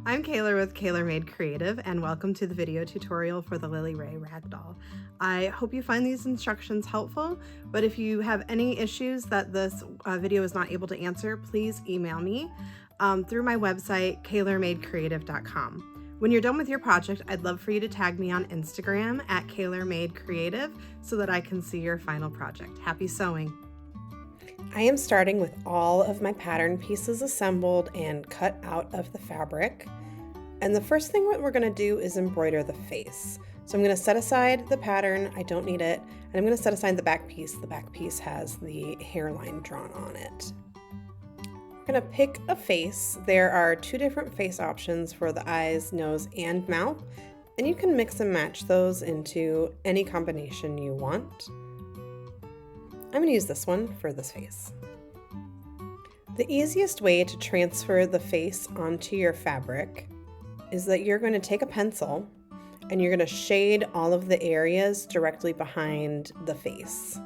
I'm Kayla with Kayla Made Creative, and welcome to the video tutorial for the Lily Rae Rag Doll. I hope you find these instructions helpful, but if you have any issues that this video is not able to answer, please email me through my website, kaylamadecreative.com. When you're done with your project, I'd love for you to tag me on Instagram at kaylamadecreative so that I can see your final project. Happy sewing! I am starting with all of my pattern pieces assembled and cut out of the fabric. And the first thing what we're going to do is embroider the face. So I'm going to set aside the pattern, I don't need it, and I'm going to set aside the back piece. The back piece has the hairline drawn on it. We're going to pick a face. There are two different face options for the eyes, nose, and mouth, and you can mix and match those into any combination you want. I'm going to use this one for this face. The easiest way to transfer the face onto your fabric is that you're going to take a pencil and you're going to shade all of the areas directly behind the face.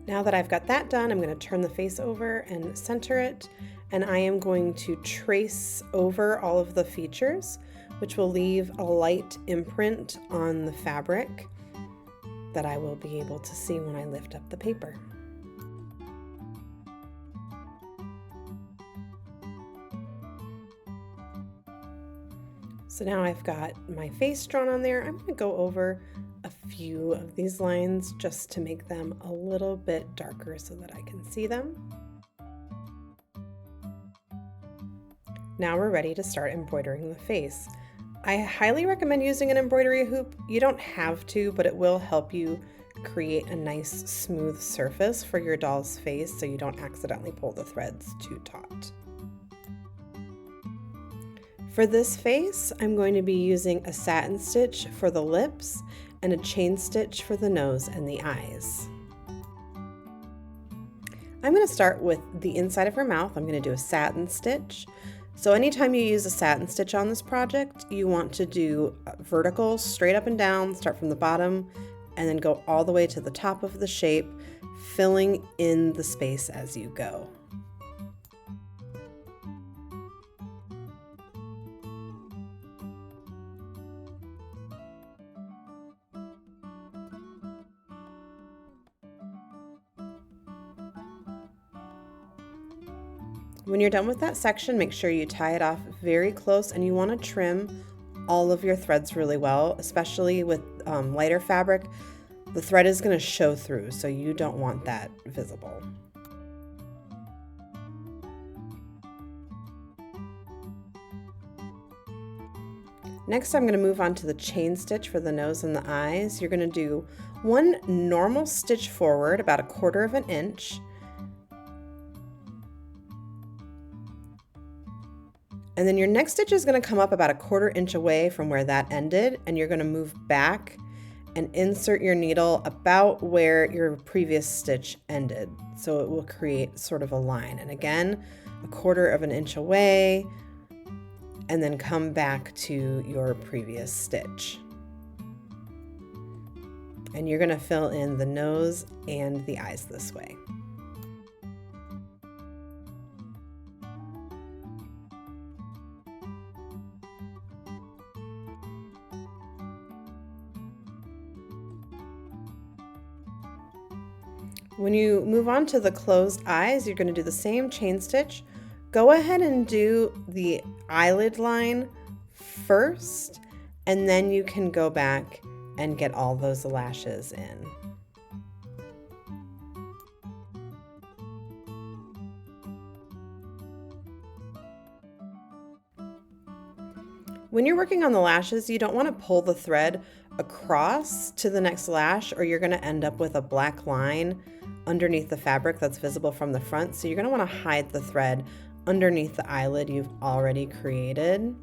Now that I've got that done, I'm going to turn the face over and center it, and I am going to trace over all of the features, which will leave a light imprint on the fabric that I will be able to see when I lift up the paper. So now I've got my face drawn on there. I'm going to go over a few of these lines just to make them a little bit darker so that I can see them. Now we're ready to start embroidering the face. I highly recommend using an embroidery hoop. You don't have to, but it will help you create a nice smooth surface for your doll's face so you don't accidentally pull the threads too taut. For this face, I'm going to be using a satin stitch for the lips and a chain stitch for the nose and the eyes. I'm going to start with the inside of her mouth. I'm going to do a satin stitch. So anytime you use a satin stitch on this project, you want to do vertical, straight up and down, start from the bottom, and then go all the way to the top of the shape, filling in the space as you go. When you're done with that section, make sure you tie it off very close, and you want to trim all of your threads really well, especially with lighter fabric. The thread is going to show through, so you don't want that visible. Next, I'm going to move on to the chain stitch for the nose and the eyes. You're going to do one normal stitch forward, about 1/4 of an inch. And then your next stitch is going to come up about 1/4 inch away from where that ended, and you're going to move back and insert your needle about where your previous stitch ended. So it will create sort of a line. And again, 1/4 of an inch away, and then come back to your previous stitch. And you're going to fill in the nose and the eyes this way. When you move on to the closed eyes, you're going to do the same chain stitch. Go ahead and do the eyelid line first, and then you can go back and get all those lashes in. When you're working on the lashes, you don't want to pull the thread across to the next lash, or you're going to end up with a black line underneath the fabric that's visible from the front. So you're going to want to hide the thread underneath the eyelid you've already created,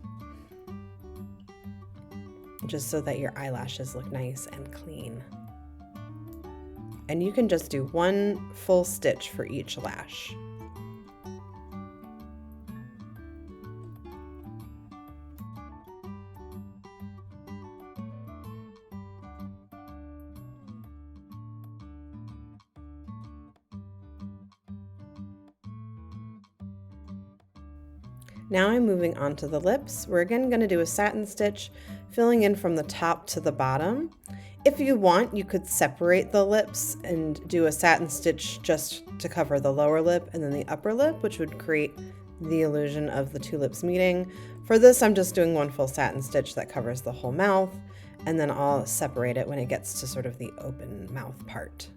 just so that your eyelashes look nice and clean. And you can just do one full stitch for each lash. Now I'm moving on to the lips. We're again going to do a satin stitch, filling in from the top to the bottom. If you want, you could separate the lips and do a satin stitch just to cover the lower lip and then the upper lip, which would create the illusion of the two lips meeting. For this, I'm just doing one full satin stitch that covers the whole mouth, and then I'll separate it when it gets to sort of the open mouth part.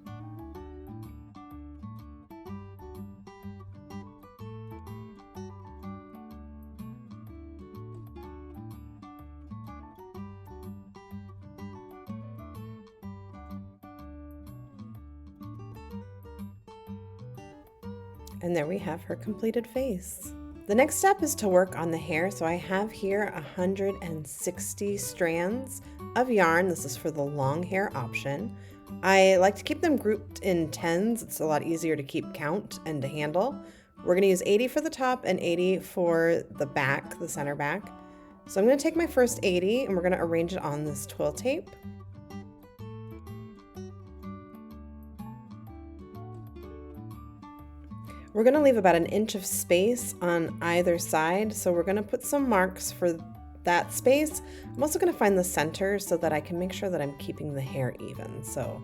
And there we have her completed face. The next step is to work on the hair. So I have here 160 strands of yarn. This is for the long hair option. I like to keep them grouped in tens. It's a lot easier to keep count and to handle. We're going to use 80 for the top and 80 for the back, the center back. So I'm going to take my first 80 and we're going to arrange it on this twill tape. We're going to leave about an inch of space on either side, so we're going to put some marks for that space. I'm also going to find the center so that I can make sure that I'm keeping the hair even. So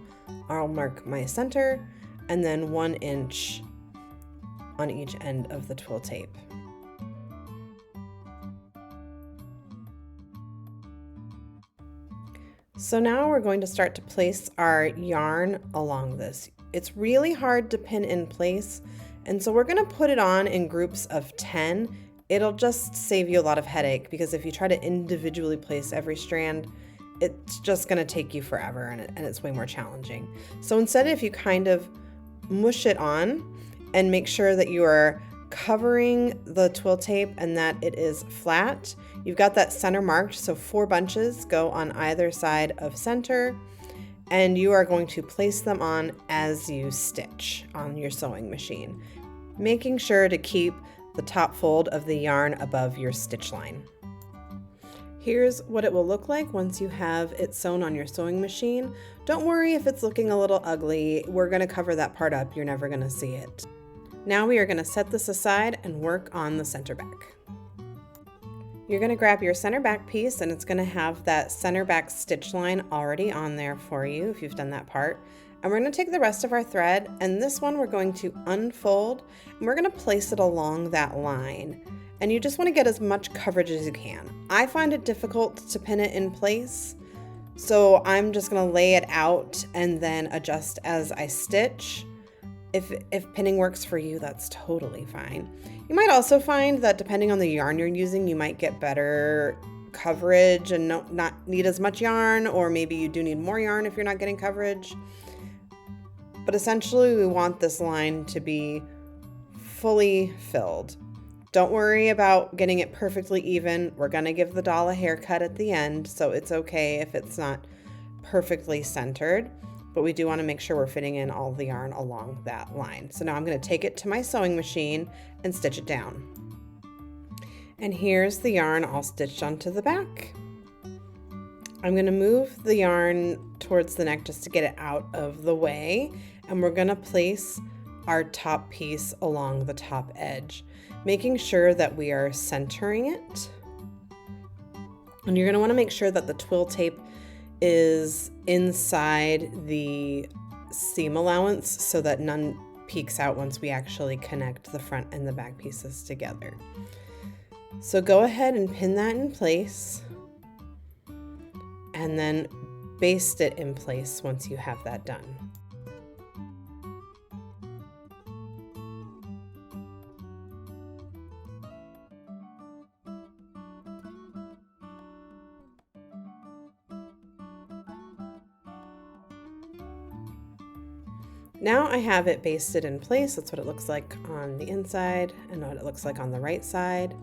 I'll mark my center and then 1 inch on each end of the twill tape. So now we're going to start to place our yarn along this. It's really hard to pin in place, and so we're going to put it on in groups of 10. It'll just save you a lot of headache, because if you try to individually place every strand, it's just going to take you forever and it's way more challenging. So instead, if you kind of mush it on and make sure that you are covering the twill tape and that it is flat, you've got that center marked, so 4 bunches go on either side of center, and you are going to place them on as you stitch on your sewing machine, making sure to keep the top fold of the yarn above your stitch line. Here's what it will look like once you have it sewn on your sewing machine. Don't worry if it's looking a little ugly. We're going to cover that part up. You're never going to see it. Now we are going to set this aside and work on the center back. You're going to grab your center back piece, and it's going to have that center back stitch line already on there for you if you've done that part. And we're going to take the rest of our thread, and this one we're going to unfold, and we're going to place it along that line. And you just want to get as much coverage as you can. I find it difficult to pin it in place, so I'm just going to lay it out and then adjust as I stitch. If pinning works for you, that's totally fine. You might also find that depending on the yarn you're using, you might get better coverage and not need as much yarn, or maybe you do need more yarn if you're not getting coverage. But essentially, we want this line to be fully filled. Don't worry about getting it perfectly even. We're going to give the doll a haircut at the end, so it's okay if it's not perfectly centered. But we do want to make sure we're fitting in all the yarn along that line. So now I'm going to take it to my sewing machine and stitch it down. And here's the yarn all stitched onto the back. I'm going to move the yarn towards the neck just to get it out of the way. And we're going to place our top piece along the top edge, making sure that we are centering it. And you're going to want to make sure that the twill tape is inside the seam allowance so that none peeks out once we actually connect the front and the back pieces together. So go ahead and pin that in place and then baste it in place once you have that done. Now I have it basted in place. That's what it looks like on the inside and what it looks like on the right side.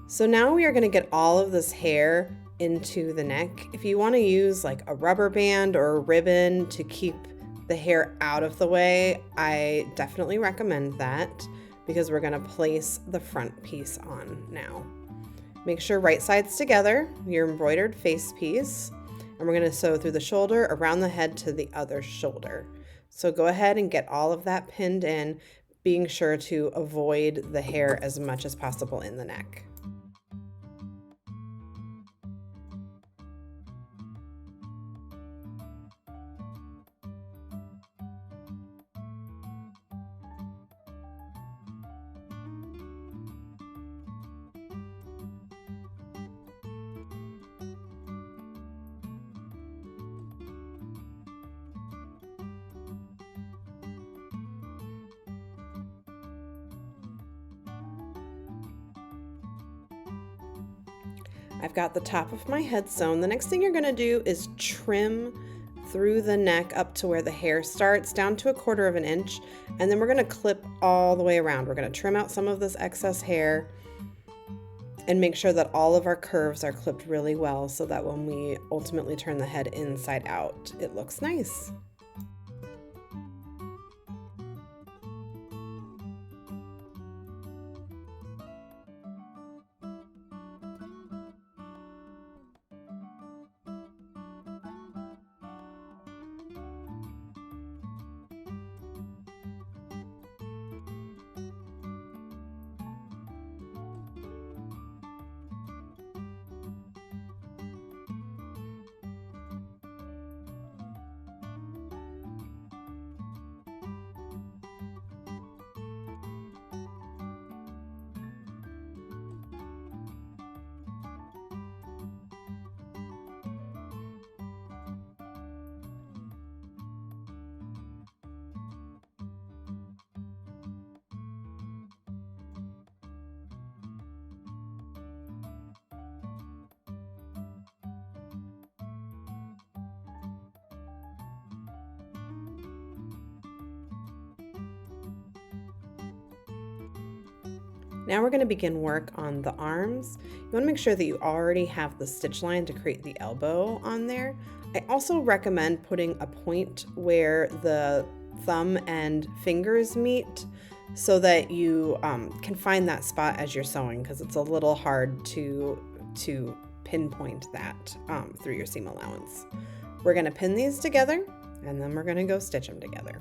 So now we are going to get all of this hair into the neck. If you want to use like a rubber band or a ribbon to keep the hair out of the way, I definitely recommend that, because we're going to place the front piece on now. Make sure right sides together, your embroidered face piece, and we're going to sew through the shoulder, around the head to the other shoulder. So go ahead and get all of that pinned in. being sure to avoid the hair as much as possible in the neck. I've got the top of my head sewn. The next thing you're gonna do is trim through the neck up to where the hair starts, down to 1/4 of an inch, and then we're gonna clip all the way around. We're gonna trim out some of this excess hair and make sure that all of our curves are clipped really well so that when we ultimately turn the head inside out, it looks nice. Now we're going to begin work on the arms. You want to make sure that you already have the stitch line to create the elbow on there. I also recommend putting a point where the thumb and fingers meet so that you can find that spot as you're sewing, because it's a little hard to pinpoint that through your seam allowance. We're going to pin these together and then we're going to go stitch them together.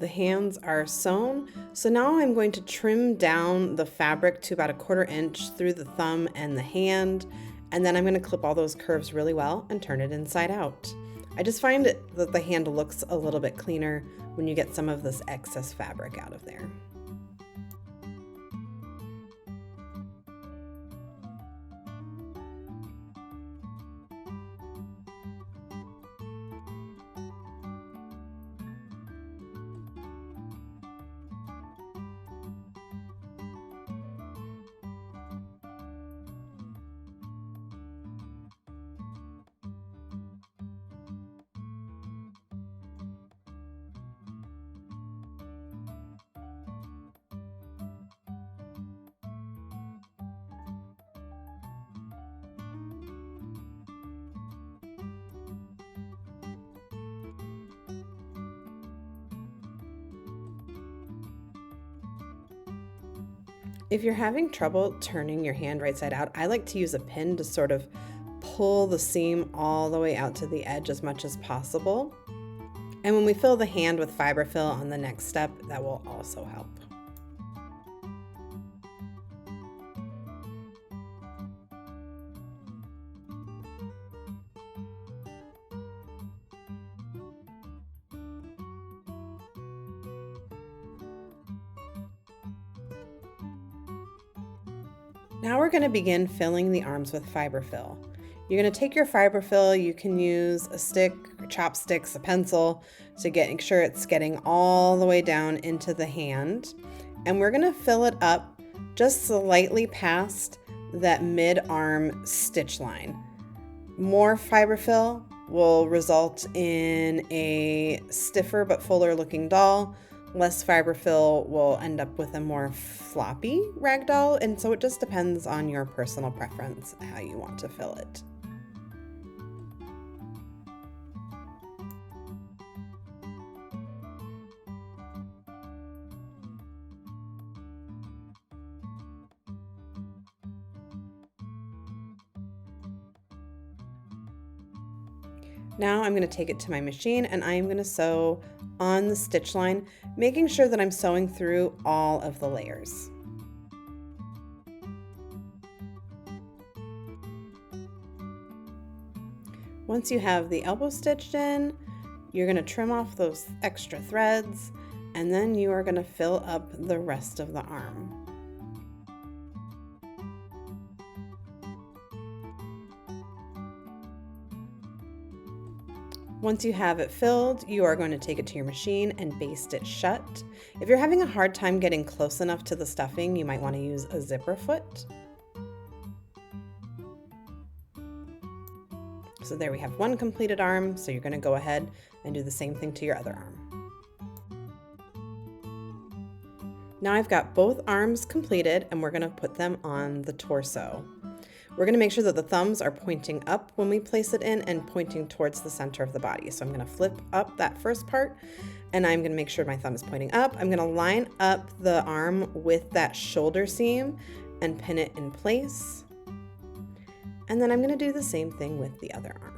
The hands are sewn, so now I'm going to trim down the fabric to about 1/4 inch through the thumb and the hand, and then I'm going to clip all those curves really well and turn it inside out. I just find that the hand looks a little bit cleaner when you get some of this excess fabric out of there. If you're having trouble turning your hand right side out, I like to use a pin to sort of pull the seam all the way out to the edge as much as possible. And when we fill the hand with fiberfill on the next step, that will also help. Now we're going to begin filling the arms with fiberfill. You're going to take your fiberfill, you can use a stick, chopsticks, a pencil to make sure it's getting all the way down into the hand. And we're going to fill it up just slightly past that mid-arm stitch line. More fiberfill will result in a stiffer but fuller looking doll. Less fiberfill will end up with a more floppy rag doll, and so it just depends on your personal preference how you want to fill it. Now I'm going to take it to my machine and I'm going to sew on the stitch line, making sure that I'm sewing through all of the layers. Once you have the elbow stitched in, you're going to trim off those extra threads, and then you are going to fill up the rest of the arm. Once you have it filled, you are going to take it to your machine and baste it shut. If you're having a hard time getting close enough to the stuffing, you might want to use a zipper foot. So there we have one completed arm, so you're going to go ahead and do the same thing to your other arm. Now I've got both arms completed and we're going to put them on the torso. We're going to make sure that the thumbs are pointing up when we place it in and pointing towards the center of the body. So I'm going to flip up that first part and I'm going to make sure my thumb is pointing up. I'm going to line up the arm with that shoulder seam and pin it in place. And then I'm going to do the same thing with the other arm.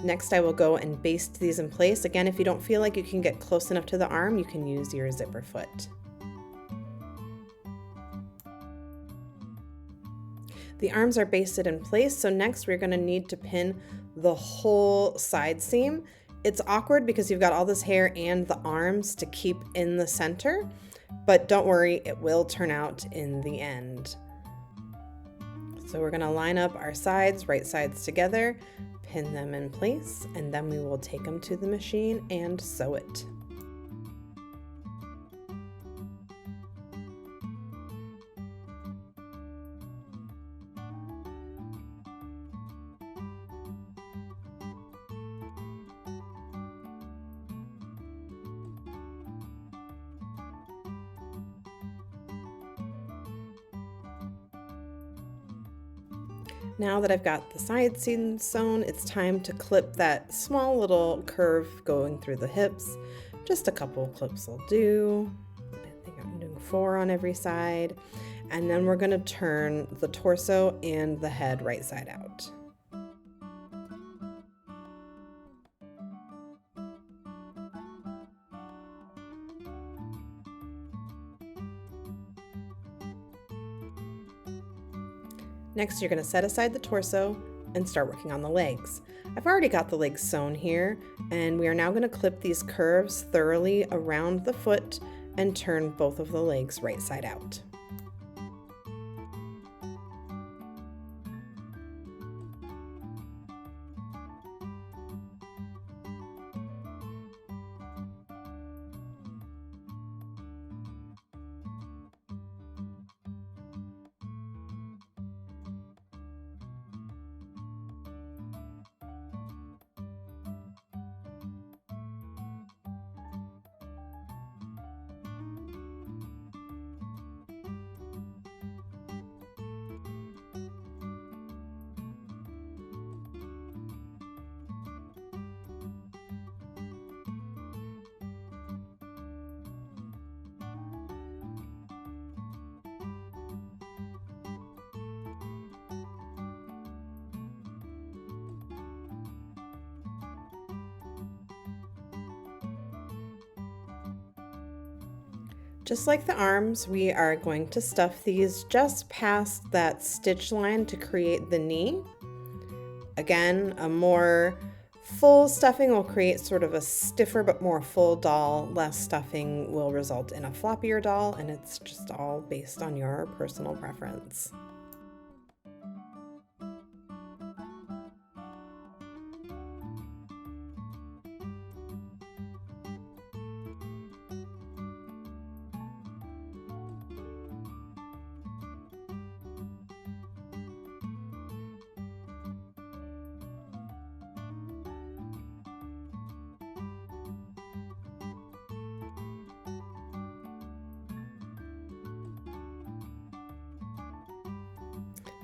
Next, I will go and baste these in place. Again, if you don't feel like you can get close enough to the arm, you can use your zipper foot. The arms are basted in place, so next we're going to need to pin the whole side seam. It's awkward because you've got all this hair and the arms to keep in the center, but don't worry, it will turn out in the end. So we're going to line up our sides, right sides together, pin them in place, and then we will take them to the machine and sew it. Now that I've got the side seam sewn, it's time to clip that small little curve going through the hips. Just a couple clips will do. I think I'm doing 4 on every side. And then we're going to turn the torso and the head right side out. Next, you're going to set aside the torso and start working on the legs. I've already got the legs sewn here, and we are now going to clip these curves thoroughly around the foot and turn both of the legs right side out. Just like the arms, we are going to stuff these just past that stitch line to create the knee. Again, a more full stuffing will create sort of a stiffer but more full doll. Less stuffing will result in a floppier doll, and it's just all based on your personal preference.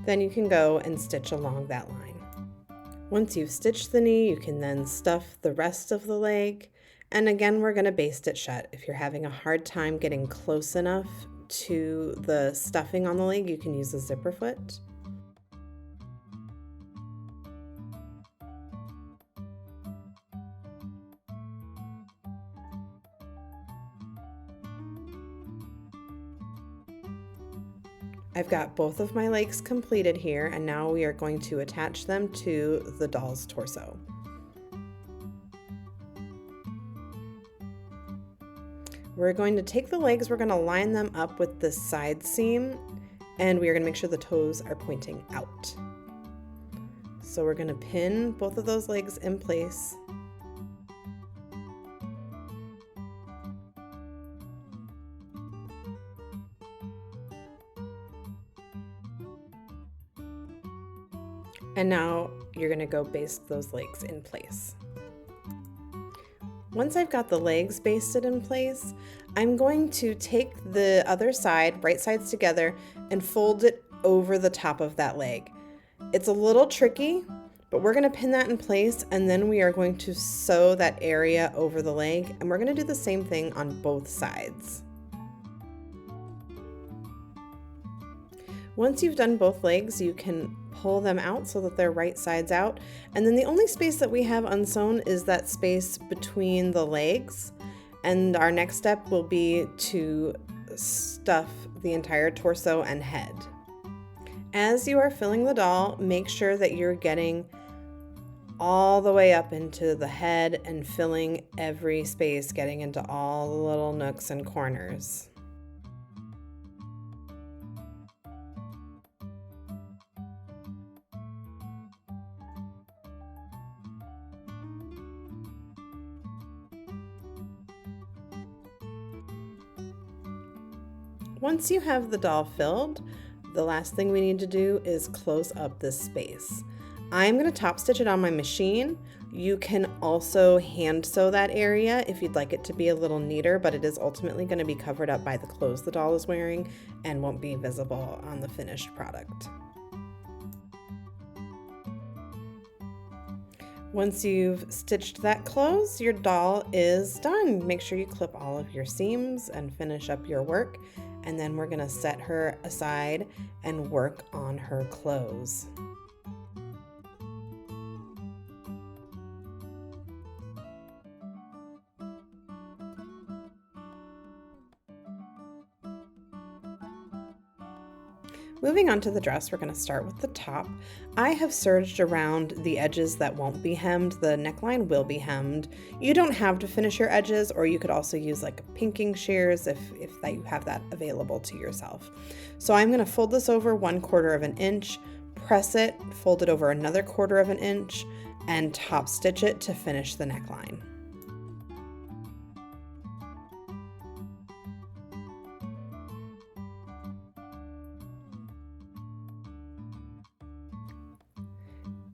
Then you can go and stitch along that line. Once you've stitched the knee, you can then stuff the rest of the leg. And again, we're going to baste it shut. If you're having a hard time getting close enough to the stuffing on the leg, you can use a zipper foot. I've got both of my legs completed here, and now we are going to attach them to the doll's torso. We're going to take the legs, we're going to line them up with the side seam, and we are going to make sure the toes are pointing out. So we're going to pin both of those legs in place. And now you're going to go baste those legs in place. Once I've got the legs basted in place, I'm going to take the other side, right sides together, and fold it over the top of that leg. It's a little tricky, but we're going to pin that in place, and then we are going to sew that area over the leg, and we're going to do the same thing on both sides. Once you've done both legs, you can pull them out so that they're right sides out. And then the only space that we have unsewn is that space between the legs. And our next step will be to stuff the entire torso and head. As you are filling the doll, make sure that you're getting all the way up into the head and filling every space, getting into all the little nooks and corners. Once you have the doll filled, the last thing we need to do is close up this space. I'm going to top stitch it on my machine. You can also hand sew that area if you'd like it to be a little neater, but it is ultimately going to be covered up by the clothes the doll is wearing and won't be visible on the finished product. Once you've stitched that close, your doll is done. Make sure you clip all of your seams and finish up your work. And then we're going to set her aside and work on her clothes. Moving on to the dress, we're going to start with the top. I have serged around the edges that won't be hemmed. The neckline will be hemmed. You don't have to finish your edges, or you could also use like pinking shears if you have that available to yourself. So I'm going to fold this over 1/4 of an inch, press it, fold it over another 1/4 of an inch, and top stitch it to finish the neckline.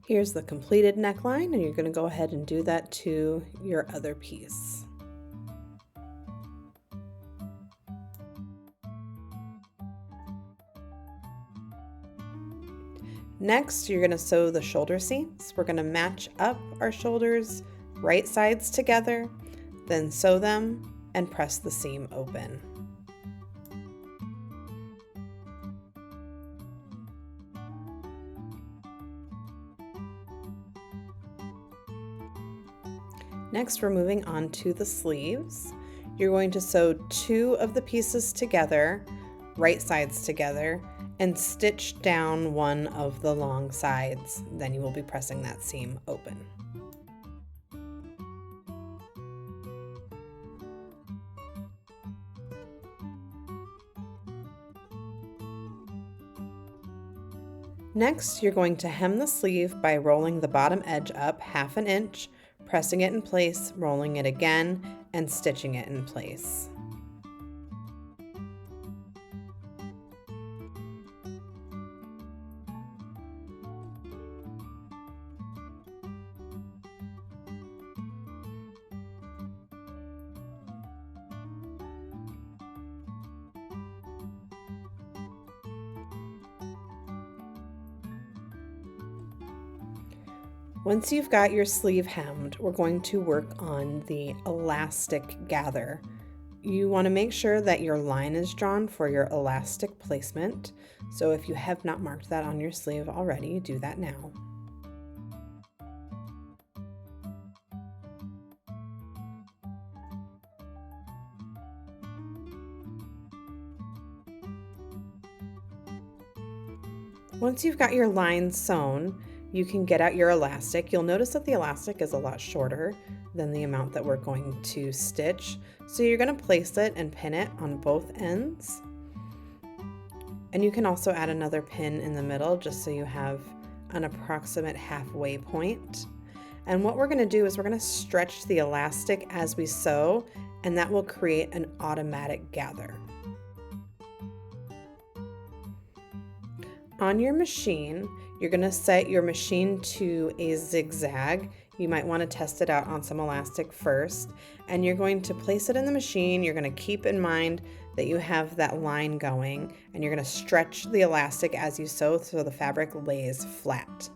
Here's the completed neckline, and you're going to go ahead and do that to your other piece. Next, you're going to sew the shoulder seams. We're going to match up our shoulders, right sides together, then sew them and press the seam open. Next, we're moving on to the sleeves. You're going to sew 2 of the pieces together, right sides together, and stitch down one of the long sides. Then you will be pressing that seam open. Next, you're going to hem the sleeve by rolling the bottom edge up 1/2 inch, pressing it in place, rolling it again, and stitching it in place. Once you've got your sleeve hemmed, we're going to work on the elastic gather. You want to make sure that your line is drawn for your elastic placement. So if you have not marked that on your sleeve already, do that now. Once you've got your line sewn, you can get out your elastic. You'll notice that the elastic is a lot shorter than the amount that we're going to stitch. So you're going to place it and pin it on both ends. And you can also add another pin in the middle just so you have an approximate halfway point. And what we're going to do is we're going to stretch the elastic as we sew, and that will create an automatic gather. On your machine, you're going to set your machine to a zigzag. You might want to test it out on some elastic first, and you're going to place it in the machine. You're going to keep in mind that you have that line going, and you're going to stretch the elastic as you sew so the fabric lays flat.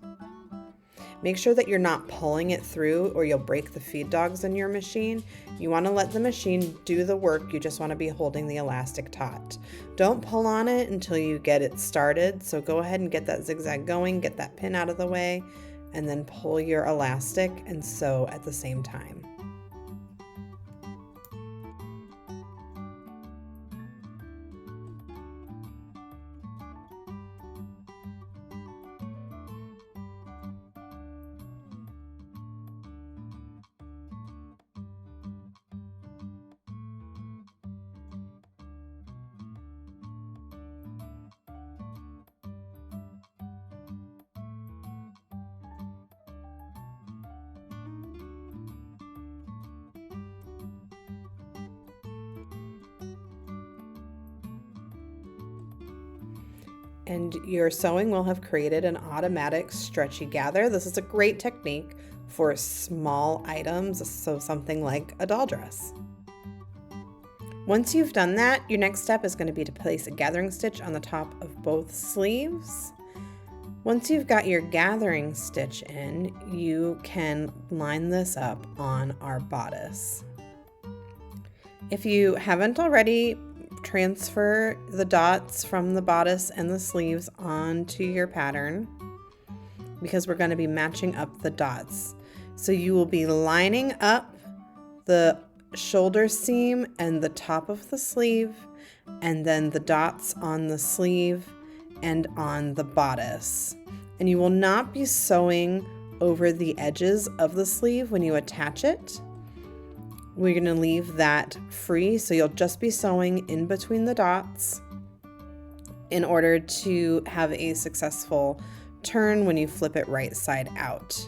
Make sure that you're not pulling it through or you'll break the feed dogs in your machine. You want to let the machine do the work. You just want to be holding the elastic taut. Don't pull on it until you get it started. So go ahead and get that zigzag going, get that pin out of the way, and then pull your elastic and sew at the same time. And your sewing will have created an automatic stretchy gather. This is a great technique for small items, so something like a doll dress. Once you've done that, your next step is going to be to place a gathering stitch on the top of both sleeves. Once you've got your gathering stitch in, you can line this up on our bodice. If you haven't already, transfer the dots from the bodice and the sleeves onto your pattern because we're going to be matching up the dots. So you will be lining up the shoulder seam and the top of the sleeve, and then the dots on the sleeve and on the bodice. And you will not be sewing over the edges of the sleeve when you attach it. We're going to leave that free, so you'll just be sewing in between the dots in order to have a successful turn when you flip it right side out.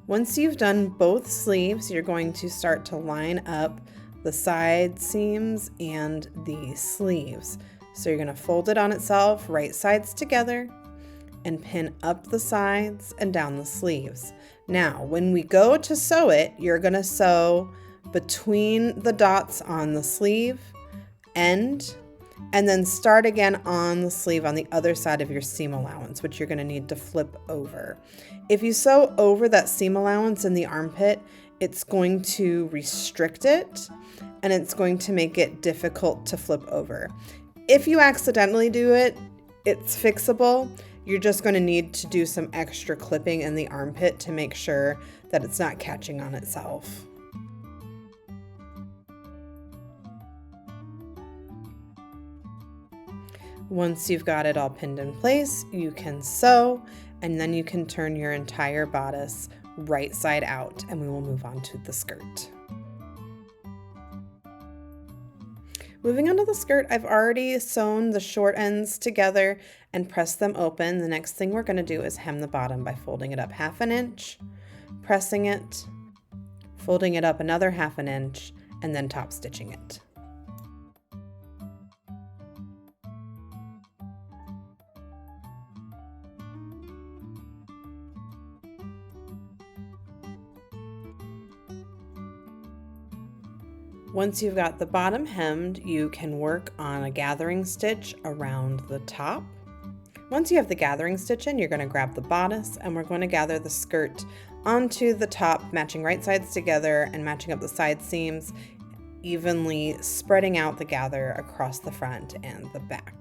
Once you've done both sleeves, you're going to start to line up the side seams and the sleeves. So you're going to fold it on itself, right sides together, and pin up the sides and down the sleeves. Now, when we go to sew it, you're going to sew between the dots on the sleeve end, and then start again on the sleeve on the other side of your seam allowance, which you're going to need to flip over. If you sew over that seam allowance in the armpit, it's going to restrict it and it's going to make it difficult to flip over. If you accidentally do it, it's fixable. You're just going to need to do some extra clipping in the armpit to make sure that it's not catching on itself. Once you've got it all pinned in place, you can sew, and then you can turn your entire bodice right side out, and we will move on to the skirt. Moving on to the skirt, I've already sewn the short ends together and pressed them open. The next thing we're going to do is hem the bottom by folding it up 1/2 inch, pressing it, folding it up another 1/2 inch, and then top stitching it. Once you've got the bottom hemmed, you can work on a gathering stitch around the top. Once you have the gathering stitch in, you're going to grab the bodice and we're going to gather the skirt onto the top, matching right sides together and matching up the side seams, evenly spreading out the gather across the front and the back.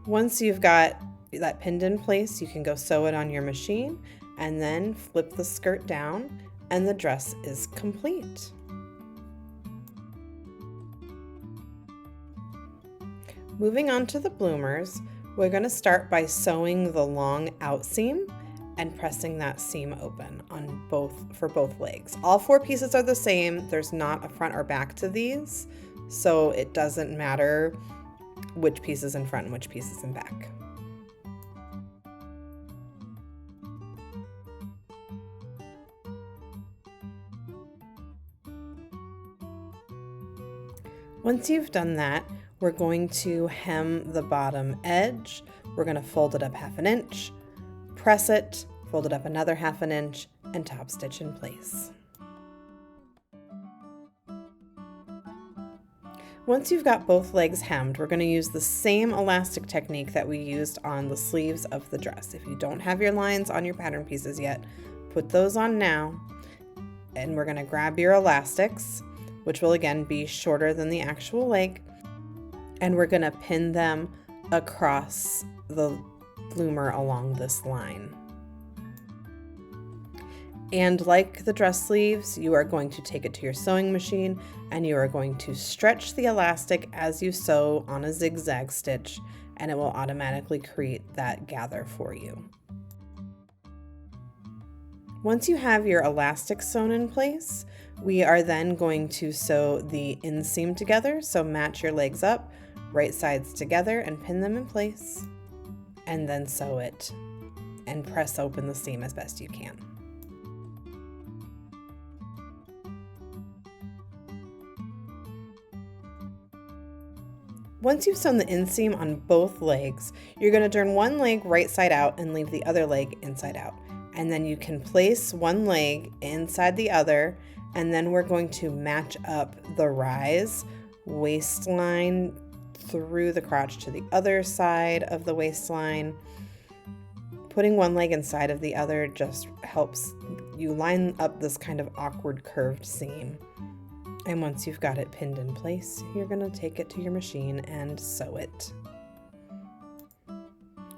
Once you've got that pinned in place, you can go sew it on your machine and then flip the skirt down and the dress is complete. Moving on to the bloomers, we're going to start by sewing the long out seam and pressing that seam open on for both legs. All 4 pieces are the same. There's not a front or back to these, so it doesn't matter which piece is in front and which piece is in back. Once you've done that, we're going to hem the bottom edge. We're going to fold it up 1/2 inch, press it, fold it up another 1/2 inch, and top stitch in place. Once you've got both legs hemmed, we're going to use the same elastic technique that we used on the sleeves of the dress. If you don't have your lines on your pattern pieces yet, put those on now. And we're going to grab your elastics, which will again be shorter than the actual leg, and we're going to pin them across the bloomer along this line. And like the dress sleeves, you are going to take it to your sewing machine and you are going to stretch the elastic as you sew on a zigzag stitch, and it will automatically create that gather for you. Once you have your elastic sewn in place, we are then going to sew the inseam together. So match your legs up, right sides together, and pin them in place, and then sew it and press open the seam as best you can. Once you've sewn the inseam on both legs, you're going to turn one leg right side out and leave the other leg inside out. And then you can place one leg inside the other, and then we're going to match up the rise waistline through the crotch to the other side of the waistline. Putting one leg inside of the other just helps you line up this kind of awkward curved seam. And once you've got it pinned in place, you're going to take it to your machine and sew it.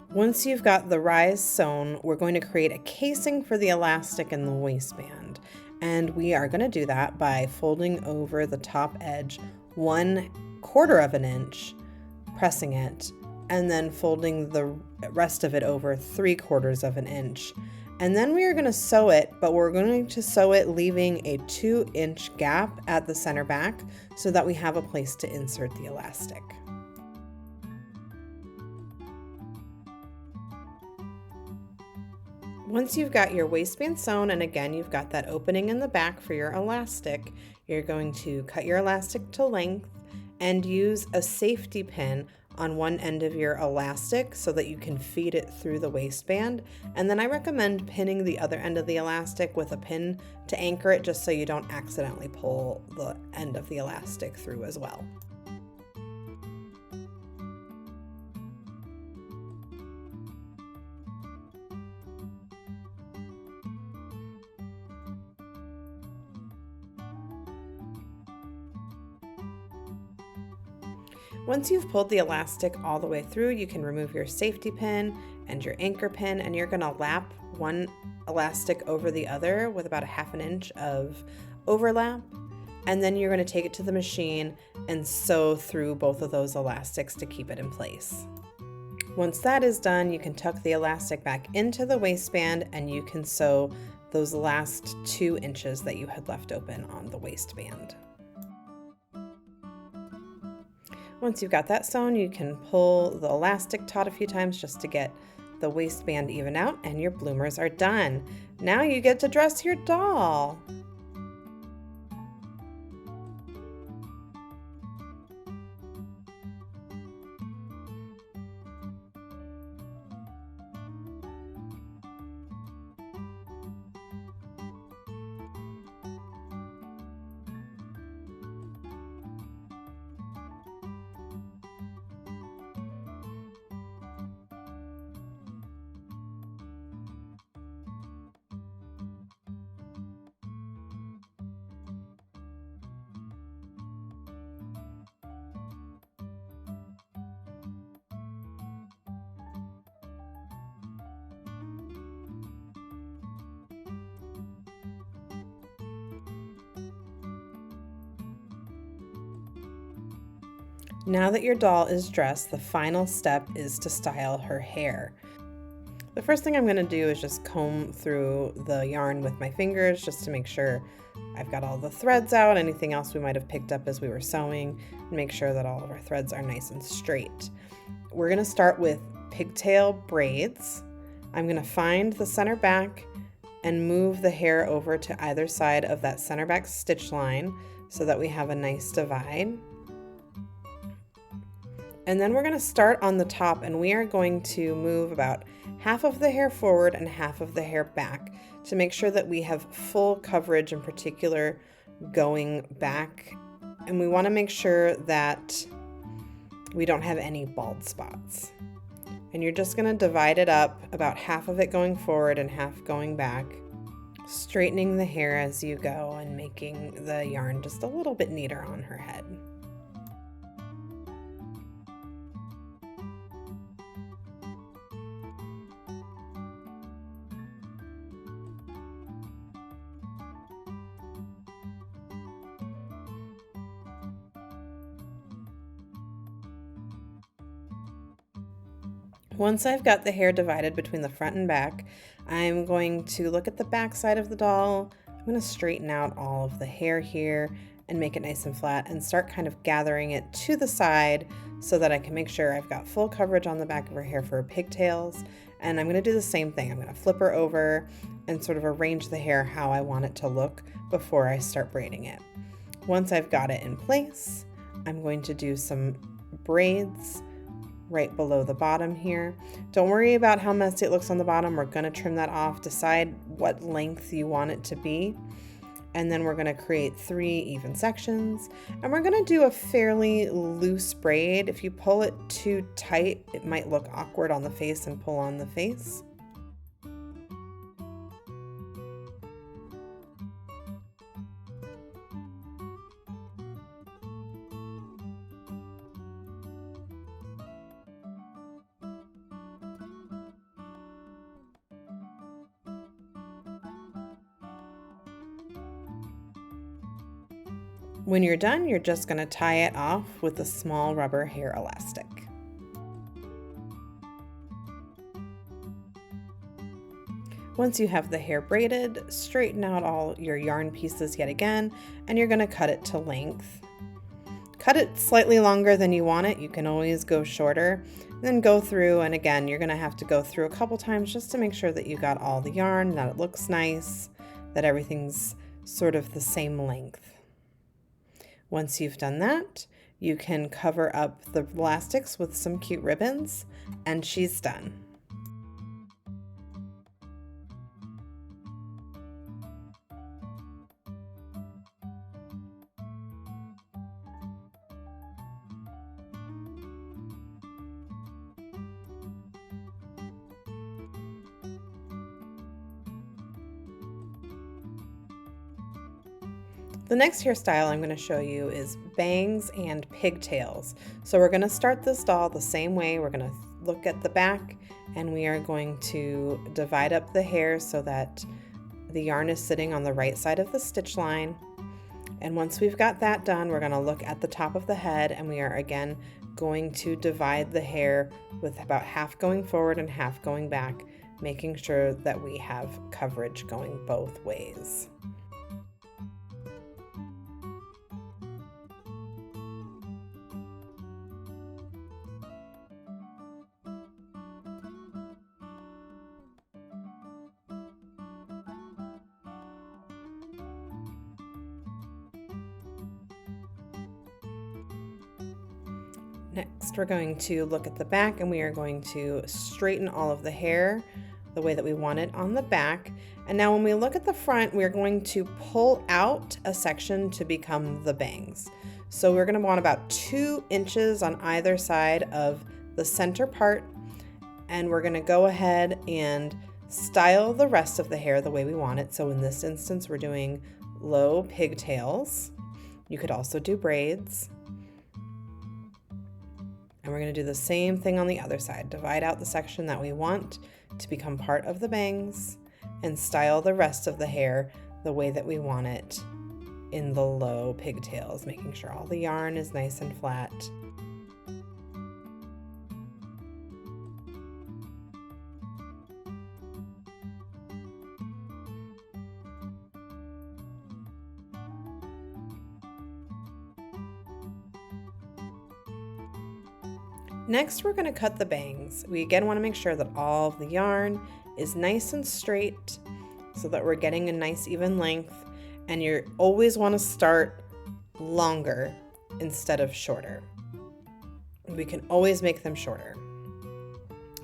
Once you've got the rise sewn, we're going to create a casing for the elastic in the waistband. And we are going to do that by folding over the top edge 1/4 of an inch, pressing it, and then folding the rest of it over 3/4 of an inch. And then we are going to sew it, but we're going to sew it leaving a 2-inch gap at the center back so that we have a place to insert the elastic. Once you've got your waistband sewn, and again, you've got that opening in the back for your elastic, you're going to cut your elastic to length and use a safety pin on one end of your elastic so that you can feed it through the waistband. And then I recommend pinning the other end of the elastic with a pin to anchor it, just so you don't accidentally pull the end of the elastic through as well. Once you've pulled the elastic all the way through, you can remove your safety pin and your anchor pin, and you're going to lap one elastic over the other with about a ½ inch of overlap. And then you're going to take it to the machine and sew through both of those elastics to keep it in place. Once that is done, you can tuck the elastic back into the waistband and you can sew those last 2 inches that you had left open on the waistband. Once you've got that sewn, you can pull the elastic taut a few times just to get the waistband even out, and your bloomers are done. Now you get to dress your doll. Now that your doll is dressed, the final step is to style her hair. The first thing I'm going to do is just comb through the yarn with my fingers just to make sure I've got all the threads out, anything else we might have picked up as we were sewing, and make sure that all of our threads are nice and straight. We're going to start with pigtail braids. I'm going to find the center back and move the hair over to either side of that center back stitch line so that we have a nice divide. And then we're going to start on the top, and we are going to move about half of the hair forward and half of the hair back to make sure that we have full coverage, in particular going back. And we want to make sure that we don't have any bald spots. And you're just going to divide it up, about half of it going forward and half going back, straightening the hair as you go and making the yarn just a little bit neater on her head. Once I've got the hair divided between the front and back, I'm going to look at the back side of the doll. I'm going to straighten out all of the hair here and make it nice and flat and start kind of gathering it to the side so that I can make sure I've got full coverage on the back of her hair for her pigtails. And I'm going to do the same thing. I'm going to flip her over and sort of arrange the hair how I want it to look before I start braiding it. Once I've got it in place, I'm going to do some braids right below the bottom here. Don't worry about how messy it looks on the bottom. We're going to trim that off. Decide what length you want it to be. And then we're going to create 3 even sections. And we're going to do a fairly loose braid. If you pull it too tight, it might look awkward on the face and pull on the face. When you're done, you're just going to tie it off with a small rubber hair elastic. Once you have the hair braided, straighten out all your yarn pieces yet again, and you're going to cut it to length. cut it slightly longer than you want it. You can always go shorter. Then go through, and again, you're gonna have to go through a couple times just to make sure that you got all the yarn, that it looks nice, that everything's sort of the same length. Once you've done that, you can cover up the elastics with some cute ribbons, and she's done. The next hairstyle I'm going to show you is bangs and pigtails. So we're going to start this doll the same way. We're going to look at the back, and we are going to divide up the hair so that the yarn is sitting on the right side of the stitch line. And once we've got that done, we're going to look at the top of the head, and we are again going to divide the hair with about half going forward and half going back, making sure that we have coverage going both ways. Next, we're going to look at the back, and we are going to straighten all of the hair the way that we want it on the back. And now when we look at the front, we're going to pull out a section to become the bangs. So we're going to want about 2 inches on either side of the center part, and we're going to go ahead and style the rest of the hair the way we want it. So in this instance, we're doing low pigtails. You could also do braids. And we're going to do the same thing on the other side. Divide out the section that we want to become part of the bangs and style the rest of the hair the way that we want it in the low pigtails, making sure all the yarn is nice and flat. Next, we're going to cut the bangs. We again want to make sure that all of the yarn is nice and straight so that we're getting a nice even length, and you always want to start longer instead of shorter. We can always make them shorter.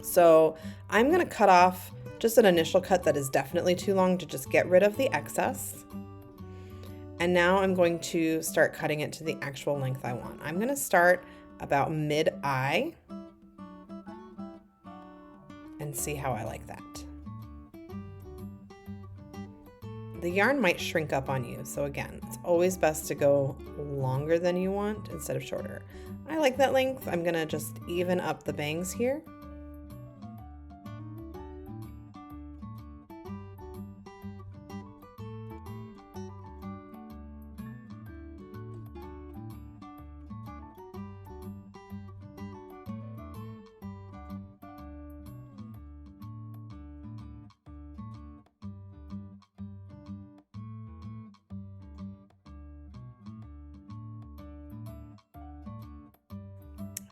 So I'm going to cut off just an initial cut that is definitely too long to just get rid of the excess. And now I'm going to start cutting it to the actual length I want. I'm going to start about mid-eye and see how I like that. The yarn might shrink up on you, so again, it's always best to go longer than you want instead of shorter. I like that length. I'm gonna just even up the bangs here.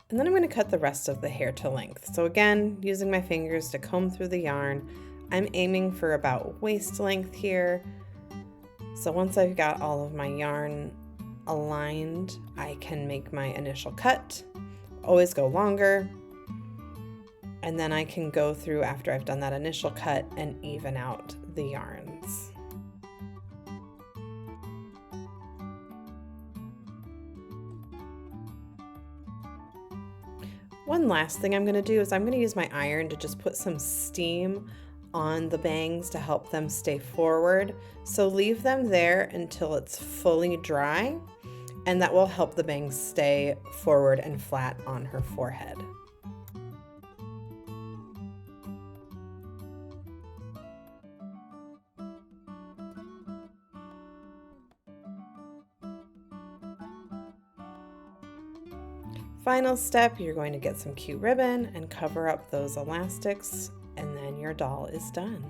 And then I'm going to cut the rest of the hair to length. So again, using my fingers to comb through the yarn, I'm aiming for about waist length here. So once I've got all of my yarn aligned, I can make my initial cut, always go longer, and then I can go through after I've done that initial cut and even out the yarns. One last thing I'm going to do is I'm going to use my iron to just put some steam on the bangs to help them stay forward. So leave them there until it's fully dry, and that will help the bangs stay forward and flat on her forehead. Final step, you're going to get some cute ribbon and cover up those elastics, and then your doll is done.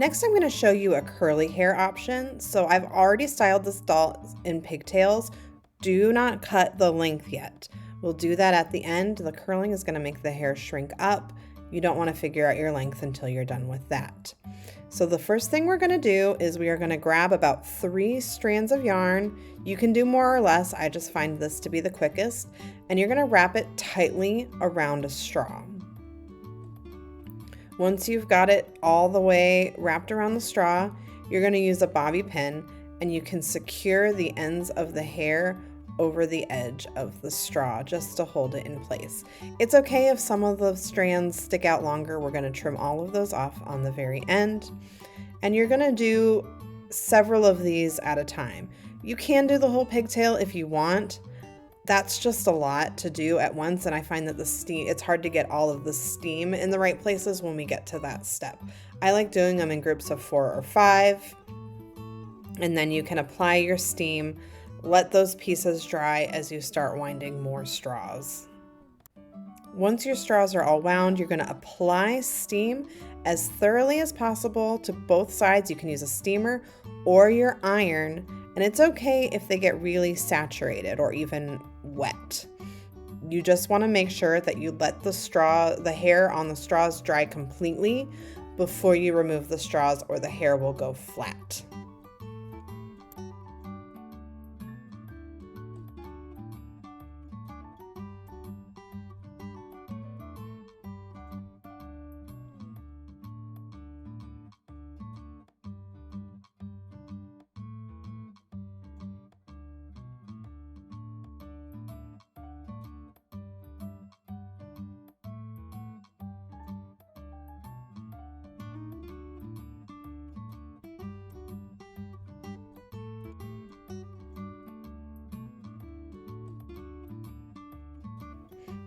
Next, I'm going to show you a curly hair option. So I've already styled this doll in pigtails. Do not cut the length yet. We'll do that at the end. The curling is going to make the hair shrink up. You don't want to figure out your length until you're done with that. So the first thing we're going to do is we are going to grab about 3 strands of yarn. You can do more or less. I just find this to be the quickest. And you're going to wrap it tightly around a straw. Once you've got it all the way wrapped around the straw, you're going to use a bobby pin and you can secure the ends of the hair over the edge of the straw just to hold it in place. It's okay if some of the strands stick out longer. We're going to trim all of those off on the very end. And you're going to do several of these at a time. You can do the whole pigtail if you want. That's just a lot to do at once, and I find that it's hard to get all of the steam in the right places when we get to that step. I like doing them in groups of 4 or 5, and then you can apply your steam, let those pieces dry as you start winding more straws. Once your straws are all wound, you're going to apply steam as thoroughly as possible to both sides. You can use a steamer or your iron, and it's okay if they get really saturated or even wet. You just want to make sure that you let the hair on the straws dry completely before you remove the straws, or the hair will go flat.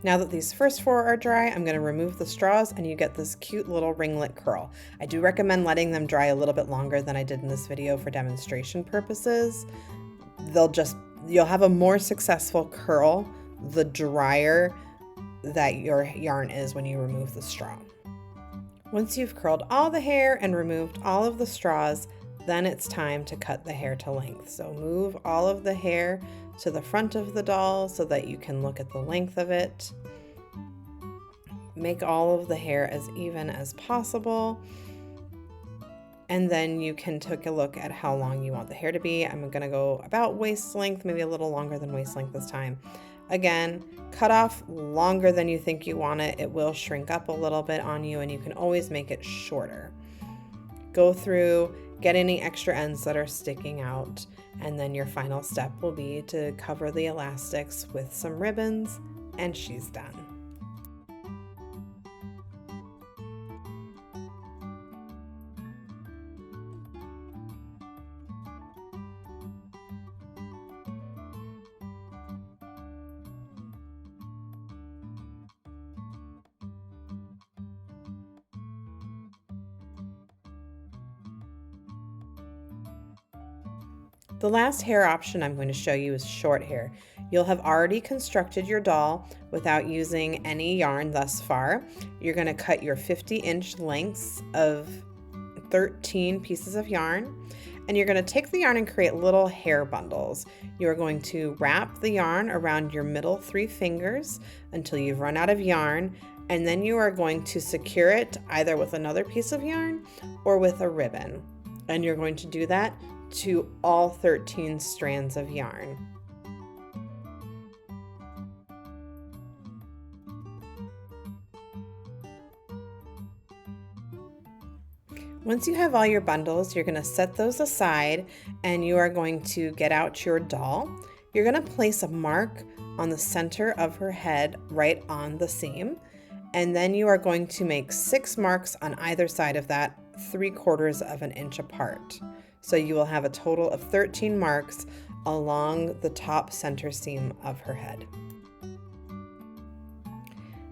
Now that these first 4 are dry, I'm going to remove the straws and you get this cute little ringlet curl. I do recommend letting them dry a little bit longer than I did in this video for demonstration purposes. You'll have a more successful curl the drier that your yarn is when you remove the straw. Once you've curled all the hair and removed all of the straws, then it's time to cut the hair to length. So move all of the hair to the front of the doll so that you can look at the length of it. Make all of the hair as even as possible. And then you can take a look at how long you want the hair to be. I'm gonna go about waist length, maybe a little longer than waist length this time. Again, cut off longer than you think you want it. It will shrink up a little bit on you, and you can always make it shorter. Go through, get any extra ends that are sticking out, and then your final step will be to cover the elastics with some ribbons, and she's done. The last hair option I'm going to show you is short hair. You'll have already constructed your doll without using any yarn thus far. You're going to cut your 50-inch lengths of 13 pieces of yarn, and you're going to take the yarn and create little hair bundles. You're going to wrap the yarn around your middle 3 fingers until you've run out of yarn, and then you are going to secure it either with another piece of yarn or with a ribbon. And you're going to do that to all 13 strands of yarn. Once you have all your bundles, you're going to set those aside and you are going to get out your doll. You're going to place a mark on the center of her head right on the seam, and then you are going to make 6 marks on either side of that, 3/4 of an inch apart. So you will have a total of 13 marks along the top center seam of her head.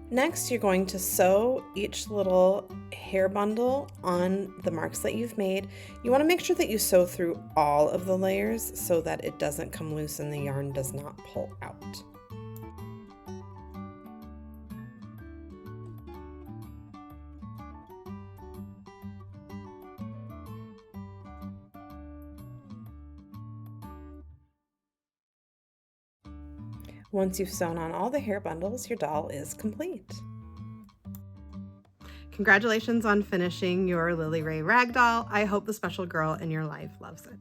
Next, you're going to sew each little hair bundle on the marks that you've made. You want to make sure that you sew through all of the layers so that it doesn't come loose and the yarn does not pull out. Once you've sewn on all the hair bundles, your doll is complete. Congratulations on finishing your Lily Rae Rag Doll. I hope the special girl in your life loves it.